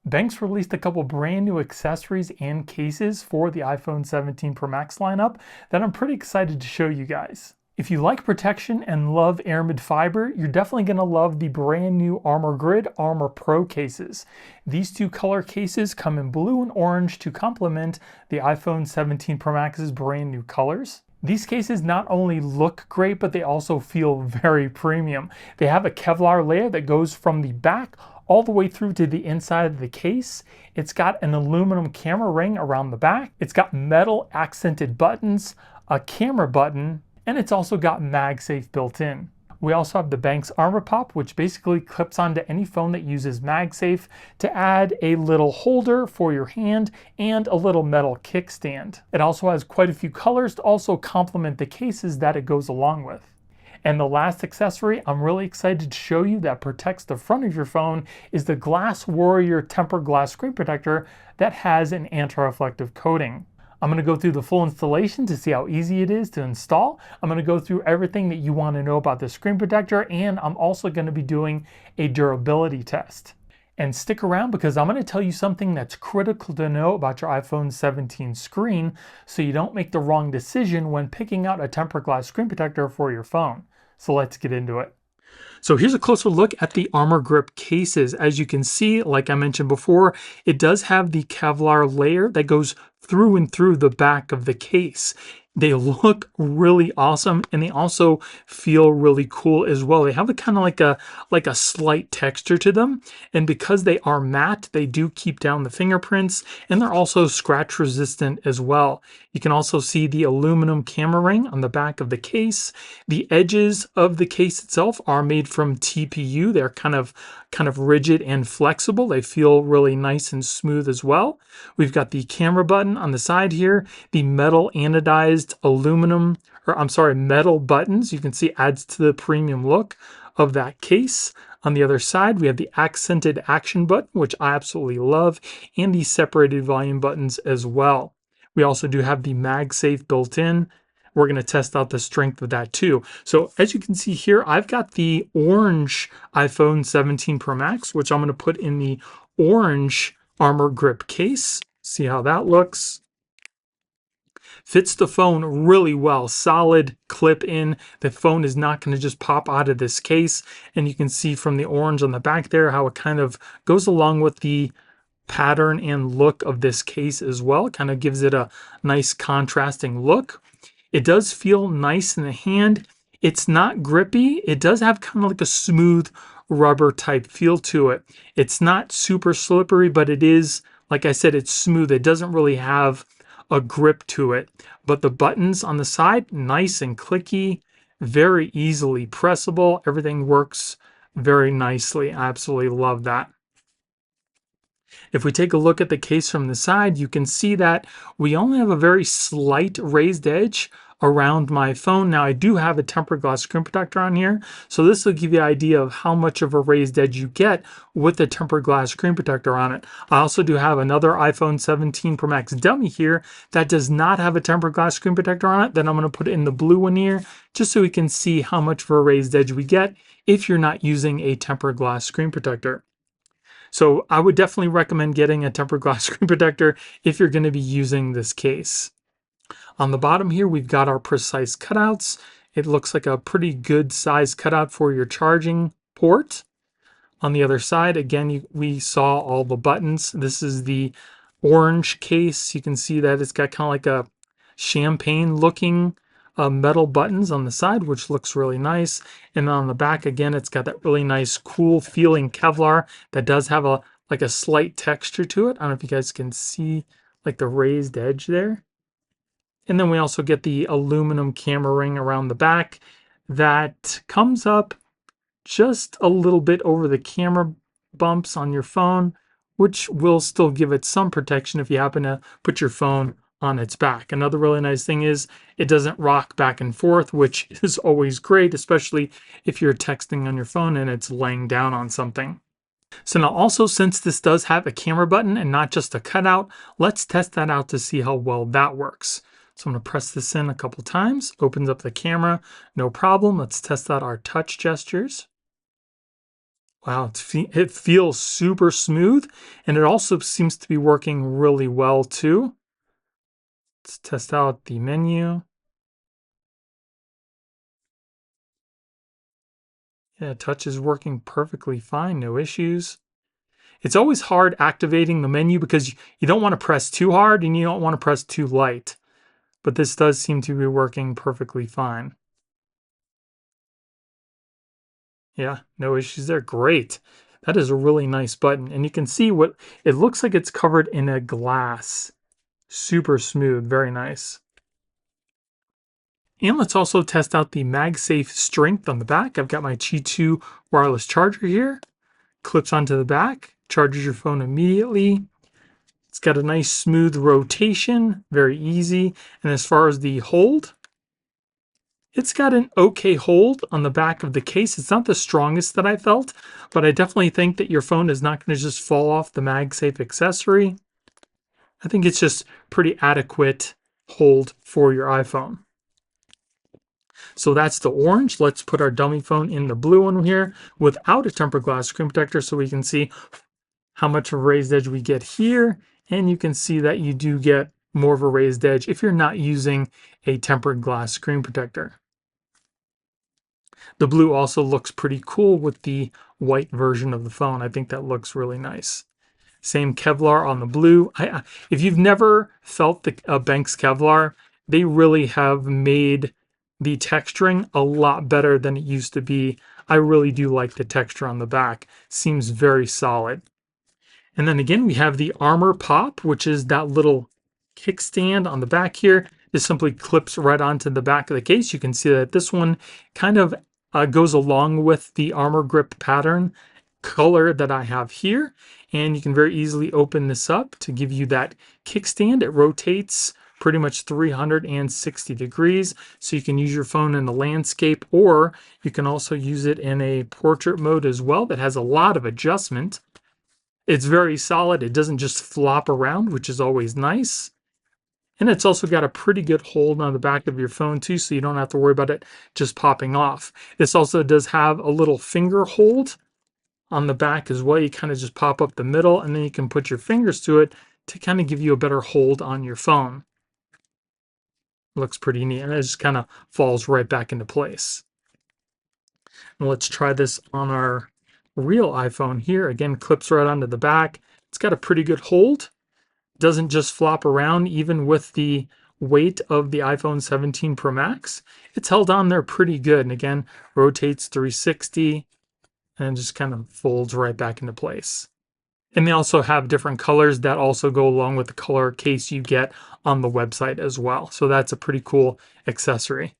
BENKS released a couple brand new accessories and cases for the iPhone 17 Pro Max lineup that I'm pretty excited to show you guys. If you like protection and love aramid fiber, you're definitely going to love the brand new ArmorGrip ArmorPro cases. These two color cases come in blue and orange to complement the iPhone 17 Pro Max's brand new colors. These cases not only look great, but they also feel very premium. They have a Kevlar layer that goes from the back all the way through to the inside of the case. It's got an aluminum camera ring around the back. It's got metal accented buttons, a camera button, and it's also got MagSafe built in. We also have the BENKS ArmorPop, which basically clips onto any phone that uses MagSafe to add a little holder for your hand and a little metal kickstand. It also has quite a few colors to also complement the cases that it goes along with. And the last accessory I'm really excited to show you that protects the front of your phone is the GlassWarrior tempered glass screen protector that has an anti-reflective coating. I'm going to go through the full installation to see how easy it is to install. I'm going to go through everything that you want to know about the screen protector, and I'm also going to be doing a durability test. And stick around because I'm going to tell you something that's critical to know about your iPhone 17 screen so you don't make the wrong decision when picking out a tempered glass screen protector for your phone. So let's get into it. So here's a closer look at the ArmorGrip cases. As you can see, like I mentioned before, it does have the Kevlar layer that goes through and through the back of the case. They look really awesome, and they also feel really cool as well. They have a kind of like a slight texture to them, and because they are matte, they do keep down the fingerprints, and they're also scratch resistant as well. You can also see the aluminum camera ring on the back of the case. The edges of the case itself are made from TPU. They're kind of rigid and flexible. They feel really nice and smooth as well. We've got the camera button on the side here, the metal anodized metal buttons. You can see adds to the premium look of that case. On the other side, we have the accented action button, which I absolutely love, and the separated volume buttons as well. We also do have the MagSafe built in. We're going to test out the strength of that too. So as you can see here, I've got the orange iPhone 17 Pro Max, which I'm going to put in the orange ArmorGrip case. See how that looks. Fits the phone really well. Solid clip in. The phone is not going to just pop out of this case. And you can see from the orange on the back there how it kind of goes along with the pattern and look of this case as well. It kind of gives it a nice contrasting look. It does feel nice in the hand. It's not grippy. It does have kind of like a smooth rubber type feel to it. It's not super slippery, but it is, like I said, it's smooth. It doesn't really have a grip to it. But the buttons on the side, nice and clicky, very easily pressable. Everything works very nicely. I absolutely love that. If we take a look at the case from the side, you can see that we only have a very slight raised edge around my phone. Now I do have a tempered glass screen protector on here, so this will give you an idea of how much of a raised edge you get with the tempered glass screen protector on it. I also do have another iPhone 17 Pro Max dummy here that does not have a tempered glass screen protector on it. Then I'm going to put it in the blue one here just so we can see how much of a raised edge we get if you're not using a tempered glass screen protector. So I would definitely recommend getting a tempered glass screen protector if you're going to be using this case. On the bottom here, we've got our precise cutouts. It looks like a pretty good size cutout for your charging port. On the other side, again, we saw all the buttons. This is the orange case. You can see that it's got kind of like a champagne looking metal buttons on the side, which looks really nice. And on the back, again, it's got that really nice, cool feeling Kevlar that does have a slight texture to it. I don't know if you guys can see like the raised edge there. And then we also get the aluminum camera ring around the back that comes up just a little bit over the camera bumps on your phone, which will still give it some protection if you happen to put your phone on its back. Another really nice thing is it doesn't rock back and forth, which is always great, especially if you're texting on your phone and it's laying down on something. So now also, since this does have a camera button and not just a cutout, let's test that out to see how well that works. So I'm going to press this in a couple times, opens up the camera, no problem. Let's test out our touch gestures. Wow, it feels super smooth, and it also seems to be working really well too. Let's test out the menu. Yeah, touch is working perfectly fine, no issues. It's always hard activating the menu because you don't want to press too hard and you don't want to press too light. But this does seem to be working perfectly fine. Yeah, no issues there. Great. That is a really nice button. And you can see what it looks like it's covered in a glass. Super smooth, very nice. And let's also test out the MagSafe strength on the back. I've got my Qi 2 wireless charger here. Clips onto the back, charges your phone immediately. It's got a nice smooth rotation, very easy. And as far as the hold, it's got an okay hold on the back of the case. It's not the strongest that I felt, but I definitely think that your phone is not going to just fall off the MagSafe accessory. I think it's just pretty adequate hold for your iPhone. So that's the orange. Let's put our dummy phone in the blue one here without a tempered glass screen protector so we can see how much of a raised edge we get here. And you can see that you do get more of a raised edge if you're not using a tempered glass screen protector. The blue also looks pretty cool with the white version of the phone. I think that looks really nice. Same Kevlar on the blue. If you've never felt the BENKS Kevlar, they really have made the texturing a lot better than it used to be. I really do like the texture on the back. Seems very solid. And then again, we have the Armor Pop, which is that little kickstand on the back here. This simply clips right onto the back of the case. You can see that this one kind of goes along with the Armor Grip pattern color that I have here. And you can very easily open this up to give you that kickstand. It rotates pretty much 360 degrees. So you can use your phone in the landscape, or you can also use it in a portrait mode as well that has a lot of adjustment. It's very solid. It doesn't just flop around, which is always nice. And it's also got a pretty good hold on the back of your phone too, so you don't have to worry about it just popping off. This also does have a little finger hold on the back as well. You kind of just pop up the middle and then you can put your fingers to it to kind of give you a better hold on your phone. Looks pretty neat, and it just kind of falls right back into place. And let's try this on our real iPhone here. Again, clips right onto the back. It's got a pretty good hold. Doesn't just flop around even with the weight of the iPhone 17 Pro Max. It's held on there pretty good. And again, rotates 360 and just kind of folds right back into place. And they also have different colors that also go along with the color case you get on the website as well. So that's a pretty cool accessory.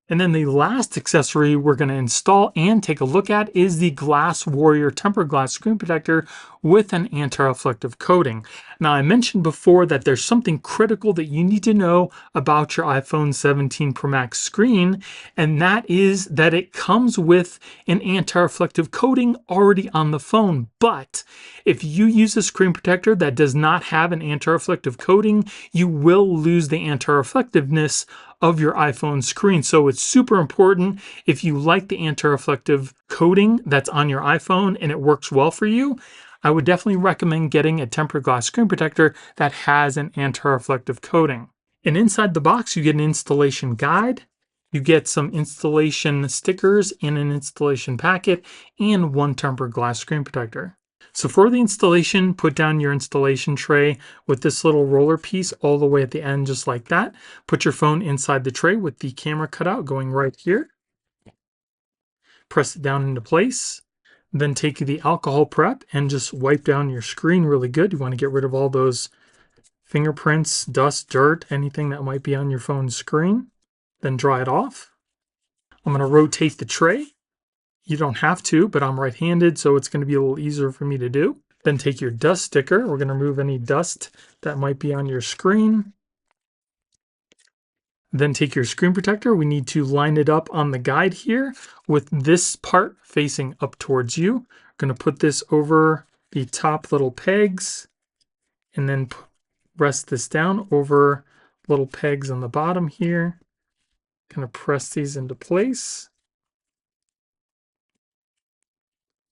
And then the last accessory we're going to install and take a look at is the GlassWarrior tempered glass screen protector with an anti-reflective coating. Now, I mentioned before that there's something critical that you need to know about your iPhone 17 Pro Max screen, and that is that it comes with an anti-reflective coating already on the phone. But if you use a screen protector that does not have an anti-reflective coating, you will lose the anti-reflectiveness of your iPhone screen. So it's super important, if you like the anti-reflective coating that's on your iPhone and it works well for you, I would definitely recommend getting a tempered glass screen protector that has an anti-reflective coating. And inside the box, you get an installation guide, you get some installation stickers in an installation packet, and one tempered glass screen protector. So for the installation, put down your installation tray with this little roller piece all the way at the end, just like that. Put your phone inside the tray with the camera cutout going right here. Press it down into place. Then take the alcohol prep and just wipe down your screen really good. You want to get rid of all those fingerprints, dust, dirt, anything that might be on your phone's screen. Then dry it off. I'm going to rotate the tray. You don't have to, but I'm right-handed, so it's going to be a little easier for me to do. Then take your dust sticker. We're going to remove any dust that might be on your screen. Then take your screen protector. We need to line it up on the guide here with this part facing up towards you. We're going to put this over the top little pegs and then rest this down over little pegs on the bottom here. Kind of press these into place.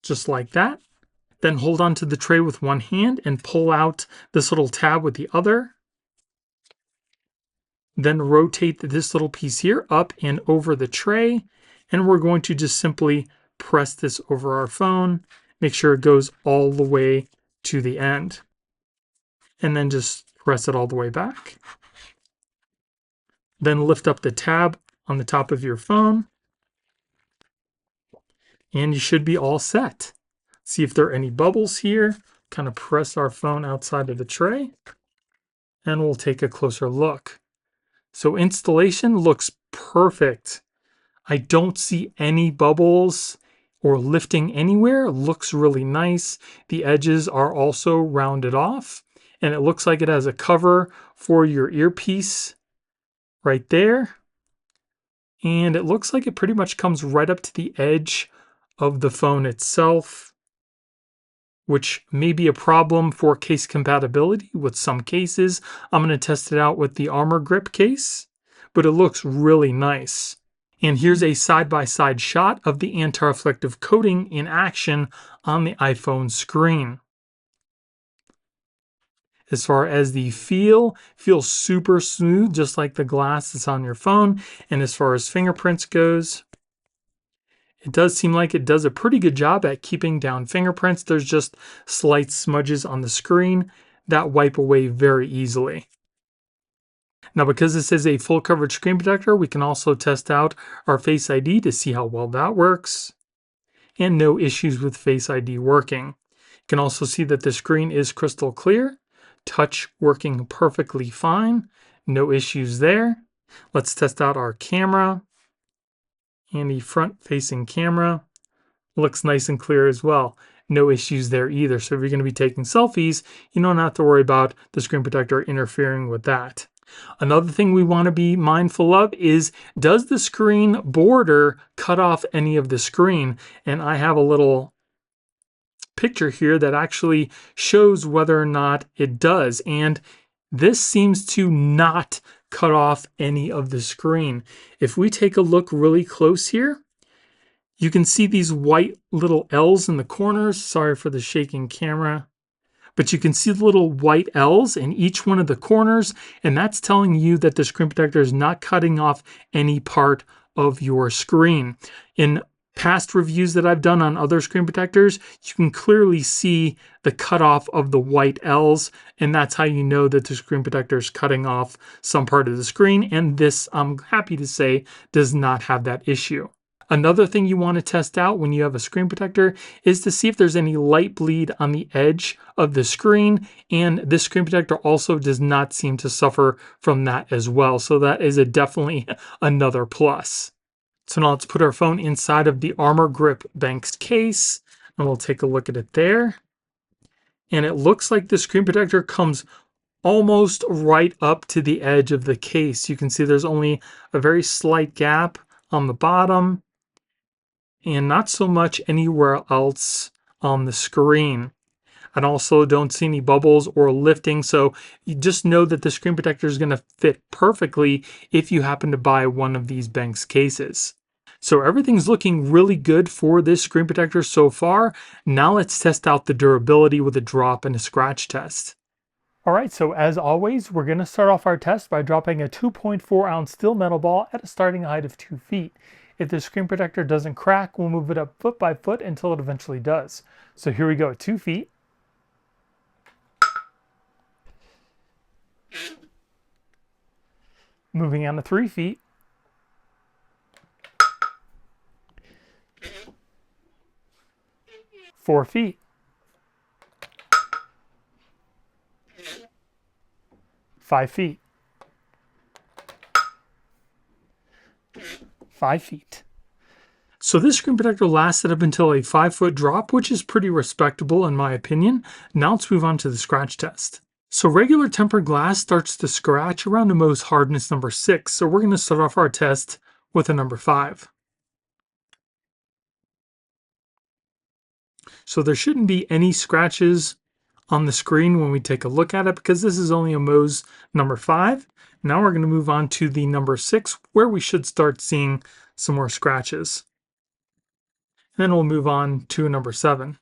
just like that. Then hold onto the tray with one hand and pull out this little tab with the other. Then rotate this little piece here up and over the tray. And we're going to just simply press this over our phone. Make sure it goes all the way to the end. And then just press it all the way back. Then lift up the tab on the top of your phone. And you should be all set. See if there are any bubbles here. Kind of press our phone outside of the tray. And we'll take a closer look. So installation looks perfect. I don't see any bubbles or lifting anywhere. Looks really nice. The edges are also rounded off. And it looks like it has a cover for your earpiece right there. And it looks like it pretty much comes right up to the edge of the phone itself, which may be a problem for case compatibility with some cases. I'm going to test it out with the ArmorGrip case, but it looks really nice. And here's a side-by-side shot of the anti-reflective coating in action on the iPhone screen. As far as the feel, feels super smooth, just like the glass that's on your phone. And as far as fingerprints goes, it does seem like it does a pretty good job at keeping down fingerprints. There's just slight smudges on the screen that wipe away very easily. Now, because this is a full coverage screen protector, we can also test out our Face ID to see how well that works. And no issues with Face ID working. You can also see that the screen is crystal clear. Touch working perfectly fine. No issues there. Let's test out our camera. And the front-facing camera looks nice and clear as well. No issues there either. So if you're going to be taking selfies, you don't have to worry about the screen protector interfering with that. Another thing we want to be mindful of is, does the screen border cut off any of the screen? And I have a little picture here that actually shows whether or not it does. And this seems to not cut off any of the screen. If we take a look really close here, you can see these white little L's in the corners. Sorry for the shaking camera. But you can see the little white L's in each one of the corners, and that's telling you that the screen protector is not cutting off any part of your screen. In past reviews that I've done on other screen protectors, you can clearly see the cutoff of the white L's, and that's how you know that the screen protector is cutting off some part of the screen, and this, I'm happy to say, does not have that issue. Another thing you want to test out when you have a screen protector is to see if there's any light bleed on the edge of the screen, and this screen protector also does not seem to suffer from that as well, so that is definitely another plus. So now let's put our phone inside of the ArmorGrip BENKS case, and we'll take a look at it there. And it looks like the screen protector comes almost right up to the edge of the case. You can see there's only a very slight gap on the bottom, and not so much anywhere else on the screen. And also don't see any bubbles or lifting, so you just know that the screen protector is going to fit perfectly if you happen to buy one of these BENKS cases. So everything's looking really good for this screen protector so far. Now let's test out the durability with a drop and a scratch test. All right, so as always, we're going to start off our test by dropping a 2.4 ounce steel metal ball at a starting height of 2 feet. If the screen protector doesn't crack, we'll move it up foot by foot until it eventually does. So here we go, 2 feet. Moving on to 3 feet. 4 feet. 5 feet. 5 feet. So this screen protector lasted up until a 5-foot drop, which is pretty respectable in my opinion. Now let's move on to the scratch test. So regular tempered glass starts to scratch around a Mohs hardness number 6. So we're going to start off our test with a number 5. So there shouldn't be any scratches on the screen when we take a look at it because this is only a Mohs number 5. Now we're going to move on to the number 6 where we should start seeing some more scratches. then we'll move on to number 7.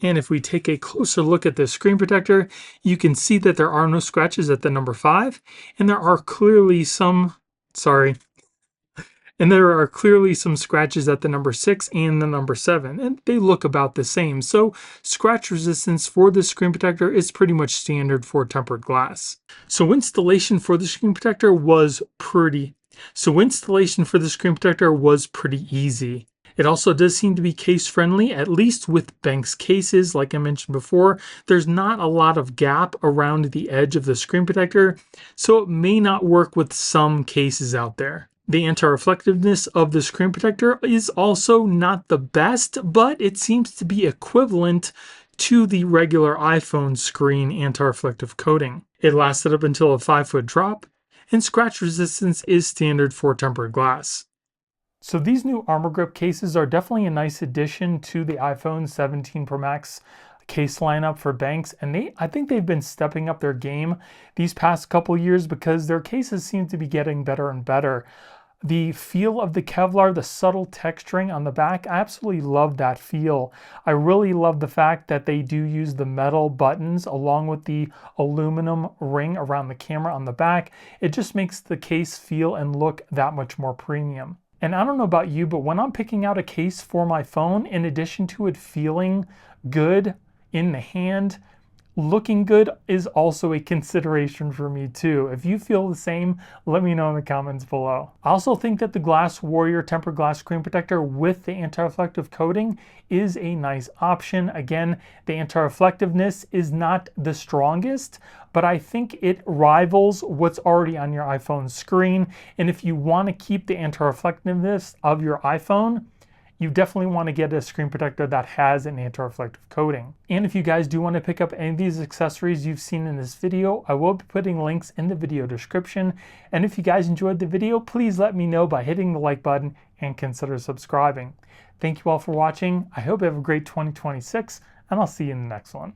And if we take a closer look at this screen protector, you can see that there are no scratches at the number 5, and there are clearly some, scratches at the number 6 and the number 7, and they look about the same. So scratch resistance for this screen protector is pretty much standard for tempered glass. So installation for the screen protector was pretty easy. It also does seem to be case friendly, at least with BENKS cases. Like I mentioned before, there's not a lot of gap around the edge of the screen protector, so it may not work with some cases out there. The anti-reflectiveness of the screen protector is also not the best, but it seems to be equivalent to the regular iPhone screen anti-reflective coating. It lasted up until a 5-foot drop, and scratch resistance is standard for tempered glass. So these new ArmorGrip cases are definitely a nice addition to the iPhone 17 Pro Max case lineup for BENKS, and I think they've been stepping up their game these past couple years because their cases seem to be getting better and better. The feel of the Kevlar, the subtle texturing on the back, I absolutely love that feel. I really love the fact that they do use the metal buttons along with the aluminum ring around the camera on the back. It just makes the case feel and look that much more premium. And I don't know about you, but when I'm picking out a case for my phone, in addition to it feeling good in the hand, looking good is also a consideration for me too. If you feel the same, let me know in the comments below. I also think that the GlassWarrior tempered glass screen protector with the anti-reflective coating is a nice option. Again, the anti-reflectiveness is not the strongest, but I think it rivals what's already on your iPhone screen. And if you want to keep the anti-reflectiveness of your iPhone, you definitely want to get a screen protector that has an anti-reflective coating. And if you guys do want to pick up any of these accessories you've seen in this video, I will be putting links in the video description. And if you guys enjoyed the video, please let me know by hitting the like button and consider subscribing. Thank you all for watching. I hope you have a great 2026, and I'll see you in the next one.